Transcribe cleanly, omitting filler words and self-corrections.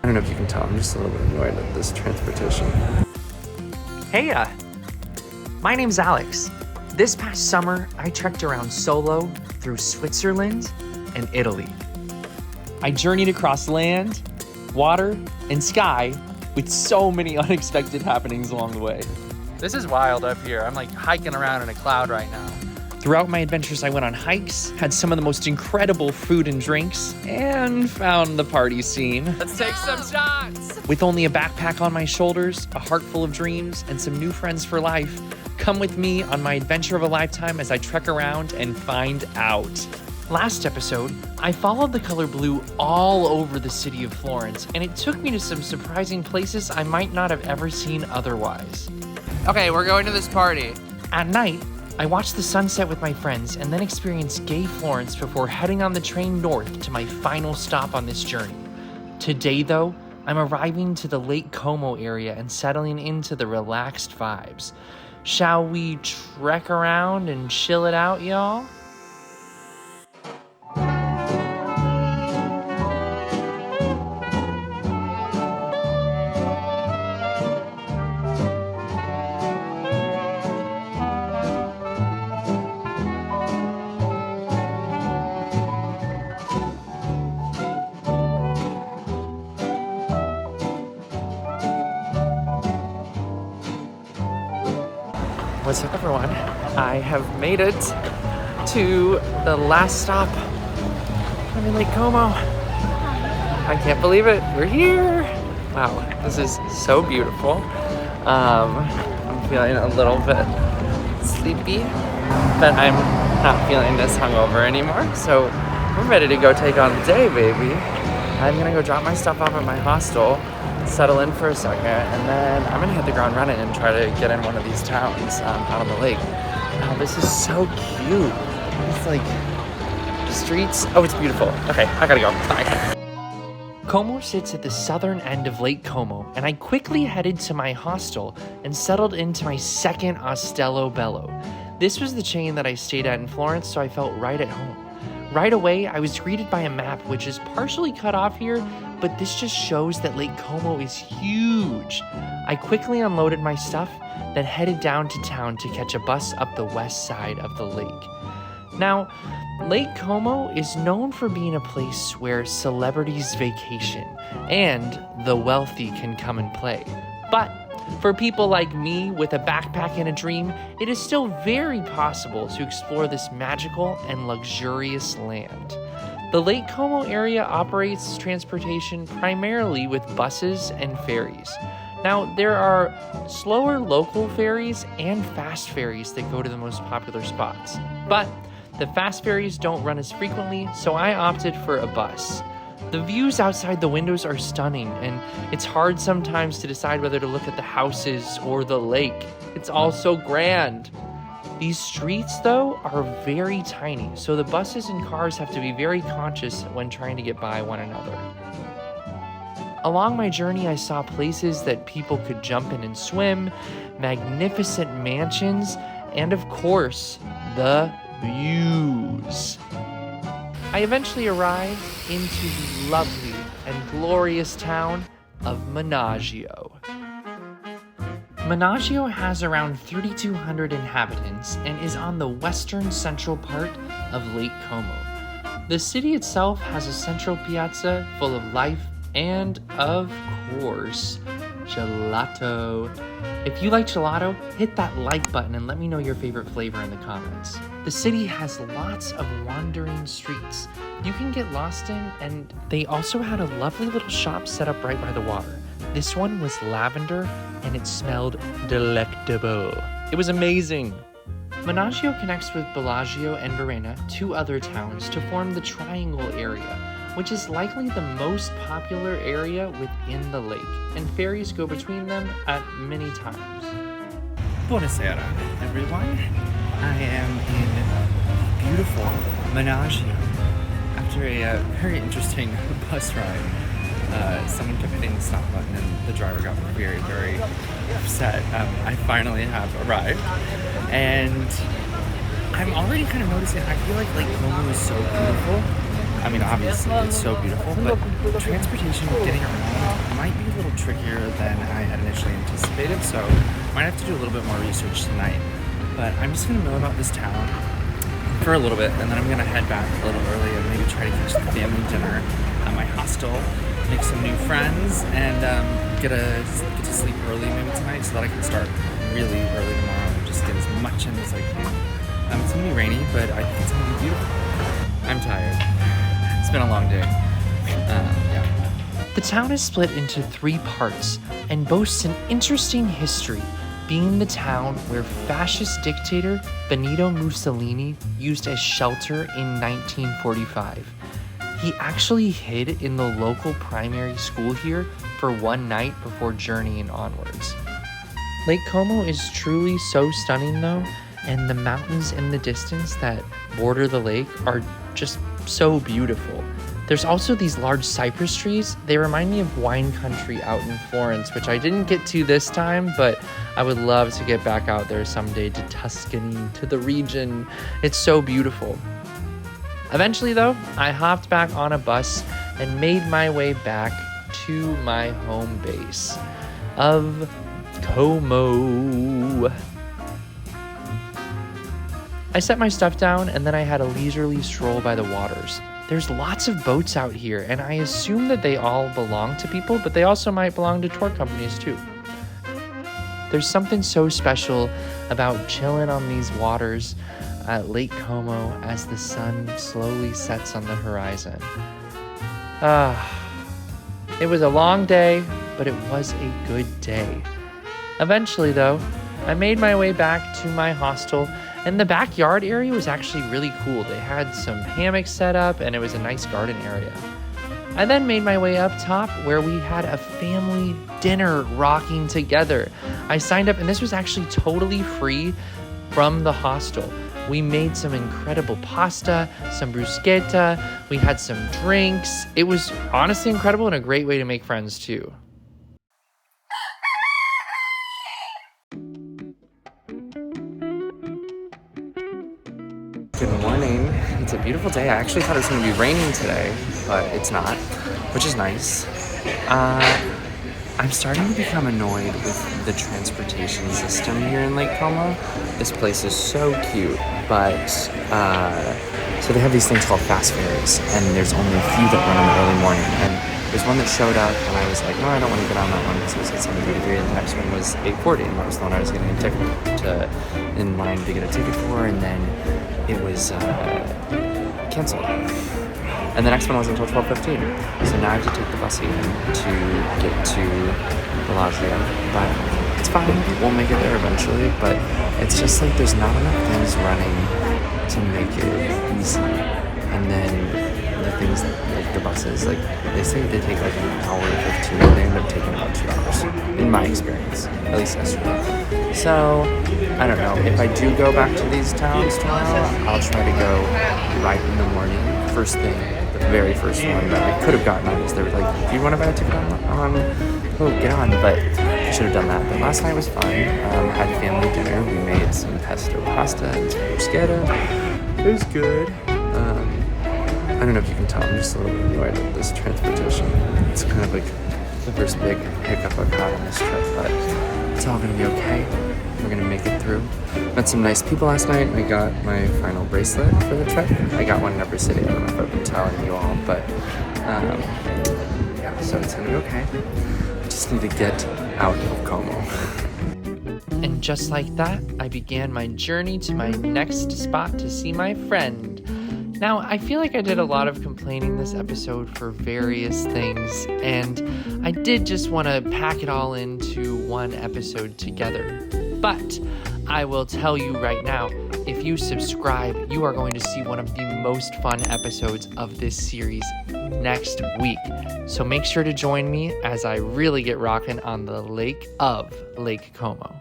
don't know if you can tell, I'm just a little bit annoyed at this transportation. Hey, my name's Alex. This past summer, I trekked around solo through Switzerland and Italy. I journeyed across land, water, and sky with so many unexpected happenings along the way. This is wild up here. I'm like hiking around in a cloud right now. Throughout my adventures, I went on hikes, had some of the most incredible food and drinks, and found the party scene. Let's take some shots! With only a backpack on my shoulders, a heart full of dreams, and some new friends for life, come with me on my adventure of a lifetime as I trek around and find out. Last episode, I followed the color blue all over the city of Florence, and it took me to some surprising places I might not have ever seen otherwise. Okay, we're going to this party. At night, I watched the sunset with my friends and then experienced gay Florence before heading on the train north to my final stop on this journey. Today, though, I'm arriving to the Lake Como area and settling into the relaxed vibes. Shall we trek around and chill it out, y'all? What's up, everyone? I have made it to the last stop. I'm in Lake Como. I can't believe it. We're here. Wow, this is so beautiful. I'm feeling a little bit sleepy, but I'm not feeling this hungover anymore. So we're ready to go take on the day, baby. I'm gonna go drop my stuff off at my hostel, settle in for a second, and then I'm gonna hit the ground running and try to get in one of these towns out on the lake. Wow, this is so cute. It's like streets. Oh, it's beautiful. Okay, I gotta go. Bye. Como sits at the southern end of Lake Como, and I quickly headed to my hostel and settled into my second Ostello Bello. This was the chain that I stayed at in Florence, so I felt right at home. Right away, I was greeted by a map which is partially cut off here, but this just shows that Lake Como is huge. I quickly unloaded my stuff, then headed down to town to catch a bus up the west side of the lake. Now, Lake Como is known for being a place where celebrities vacation and the wealthy can come and play. But for people like me with a backpack and a dream, it is still very possible to explore this magical and luxurious land. The Lake Como area operates transportation primarily with buses and ferries. Now, there are slower local ferries and fast ferries that go to the most popular spots. But the fast ferries don't run as frequently, so I opted for a bus. The views outside the windows are stunning, and it's hard sometimes to decide whether to look at the houses or the lake. It's all so grand. These streets, though, are very tiny, so the buses and cars have to be very conscious when trying to get by one another. Along my journey, I saw places that people could jump in and swim, magnificent mansions, and of course, the views. I eventually arrived into the lovely and glorious town of Mennagio. Mennagio has around 3,200 inhabitants and is on the western central part of Lake Como. The city itself has a central piazza full of life and, of course, gelato. If you like gelato, hit that like button and let me know your favorite flavor in the comments. The city has lots of wandering streets you can get lost in, and they also had a lovely little shop set up right by the water. This one was lavender and it smelled delectable. It was amazing. Mennagio connects with Bellagio and Verona, two other towns, to form the Triangle area, which is likely the most popular area within the lake, and ferries go between them at many times. Buonasera, everyone. I am in beautiful Mennagio. After a very interesting bus ride, someone kept hitting the stop button and the driver got very, very upset. I finally have arrived, and I'm already kind of noticing, I feel like Lake Como is so beautiful, I mean, obviously, it's so beautiful, but transportation getting around might be a little trickier than I had initially anticipated, so I might have to do a little bit more research tonight. But I'm just going to know about this town for a little bit, and then I'm going to head back a little early and maybe try to catch the family dinner at my hostel, make some new friends, and get to sleep early maybe tonight so that I can start really early tomorrow and just get as much in as I can. It's going to be rainy, but I think it's going to be beautiful. I'm tired. It's been a long day. Yeah. The town is split into 3 parts and boasts an interesting history, being the town where fascist dictator Benito Mussolini used as shelter in 1945. He actually hid in the local primary school here for one night before journeying onwards. Lake Como is truly so stunning though, and the mountains in the distance that border the lake are just so beautiful. There's also these large cypress trees. They remind me of wine country out in Florence, which I didn't get to this time, but I would love to get back out there someday to Tuscany, to the region. It's so beautiful. Eventually though, I hopped back on a bus and made my way back to my home base of Como. I set my stuff down and then I had a leisurely stroll by the waters. There's lots of boats out here, and I assume that they all belong to people, but they also might belong to tour companies too. There's something so special about chilling on these waters at Lake Como as the sun slowly sets on the horizon. It was a long day, but it was a good day. Eventually though, I made my way back to my hostel, and the backyard area was actually really cool. They had some hammocks set up and it was a nice garden area. I then made my way up top where we had a family dinner rocking together. I signed up and this was actually totally free from the hostel. We made some incredible pasta, some bruschetta, we had some drinks. It was honestly incredible and a great way to make friends too. Good morning. It's a beautiful day. I actually thought it was going to be raining today, but it's not, which is nice. I'm starting to become annoyed with the transportation system here in Lake Como. This place is so cute, but so they have these things called fast ferries, and there's only a few that run in the early morning. And there's one that showed up, and I was like, no, I don't want to get on that one because it was at 7:33, and the next one was 8:40, and that was the one I was getting in line to get a ticket for, and then it was canceled. And the next one was until 12:15. So now I have to take the bus again to get to Mennagio. But it's fine. We'll make it there eventually. But it's just like there's not enough things running to make it easy. And then the things like the buses, like they say they take like an hour and 15, and they end up taking about 2 hours, in my experience, at least yesterday. So I don't know. If I do go back to these towns tomorrow, I'll try to go right in the morning, first thing. The very first one that I could have gotten on is they were like, do you want to buy a ticket on get on, but I should have done that. But last night was fun. Had family dinner. We made some pesto pasta and some bruschetta. It was good. I don't know if you can tell, I'm just a little bit annoyed at this transportation. It's kind of like the first big hiccup I've had on this trip, but it's all gonna be okay. We're gonna make it through. Met some nice people last night. I got my final bracelet for the trip. I got one in every city. I don't know if I've been telling you all, but yeah, so it's gonna be okay. I just need to get out of Como. And just like that, I began my journey to my next spot to see my friend. Now, I feel like I did a lot of complaining this episode for various things, and I did just want to pack it all into one episode together. But I will tell you right now, if you subscribe, you are going to see one of the most fun episodes of this series next week. So make sure to join me as I really get rocking on the lake of Lake Como.